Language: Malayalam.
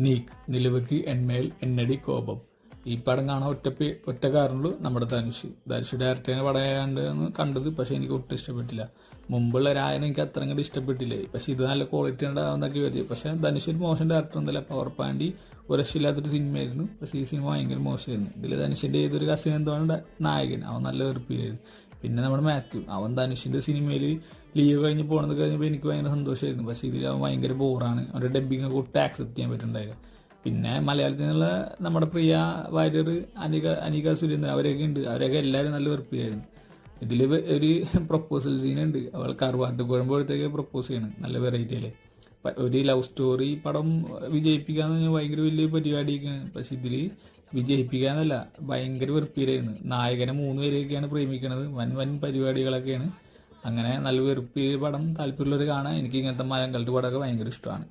നീക്ക് നിലവയ്ക്ക് എന്മേൽ എന്നടി കോപം. ഈ പടം കാണാൻ ഒറ്റ കാരണമുള്ളൂ, നമ്മുടെ ധനുഷ് ഡയറക്ടറിനെ പടമാണ്ട് കണ്ടത്. പക്ഷെ എനിക്ക് ഒട്ടും ഇഷ്ടപ്പെട്ടില്ല. മുമ്പുള്ള രായനെ എനിക്ക് അത്ര അങ്ങോട്ട് ഇഷ്ടപ്പെട്ടില്ല. പക്ഷെ ഇത് നല്ല ക്വാളിറ്റി ഉണ്ടാവുന്നൊക്കെ വരിക. പക്ഷെ ധനുഷ് ഒരു മോശം ഡയറക്ടർ ഒന്നുമില്ല. പവർ പാണ്ടി ഒരു രക്ഷയില്ലാത്തൊരു സിനിമയായിരുന്നു. പക്ഷെ ഈ സിനിമ ഭയങ്കര മോശമായിരുന്നു. ഇതിൽ ധനുഷിന്റെ ഏതൊരു കസിൻ എന്താണ് നായകൻ, അവൻ നല്ല വെറുപ്പിലായിരുന്നു. പിന്നെ നമ്മുടെ മാത്യു, അവൻ ധനുഷിന്റെ സിനിമയിൽ ലീവ് കഴിഞ്ഞ് പോകണമെന്ന് കഴിഞ്ഞപ്പോൾ എനിക്ക് ഭയങ്കര സന്തോഷമായിരുന്നു. പക്ഷെ ഇതിൽ അവൻ ഭയങ്കര ബോറാണ്. അവരുടെ ഡബ്ബിങ് ഒക്കെ ഒട്ടും ആക്സെപ്റ്റ് ചെയ്യാൻ പറ്റുന്നുണ്ടായില്ല. പിന്നെ മലയാളത്തിൽ നിന്നുള്ള നമ്മുടെ പ്രിയ വാര്യർ, അനിക സുരേന്ദ്രൻ, അവരൊക്കെ ഉണ്ട്. അവരൊക്കെ എല്ലാവരും നല്ല വെറുപ്പിലായിരുന്നു. ഇതിൽ ഒരു പ്രൊപ്പോസൽ സീനുണ്ട്. അവൾ കറുവാട്ട് പോകുമ്പോഴത്തേക്ക് പ്രൊപ്പോസ് ചെയ്യണം. നല്ല വെറൈറ്റി അല്ലേ. ഒരു ലവ് സ്റ്റോറി പടം വിജയിപ്പിക്കാന്ന് പറഞ്ഞാൽ ഭയങ്കര വലിയ പരിപാടിയൊക്കെയാണ്. പക്ഷെ ഇതിൽ വിജയിപ്പിക്കാന്നല്ല, ഭയങ്കര വെറുപ്പിലായിരുന്നു. നായകനെ 3 പേരെയൊക്കെയാണ് പ്രേമിക്കണത്. വൻ പരിപാടികളൊക്കെയാണ്. അങ്ങനെ നല്ല വെറുപ്പ് പടം താല്പര്യമുള്ളവർ കാണാൻ. എനിക്ക് ഇങ്ങനത്തെ മലയാളം പടമൊക്കെ ഭയങ്കര ഇഷ്ടമാണ്.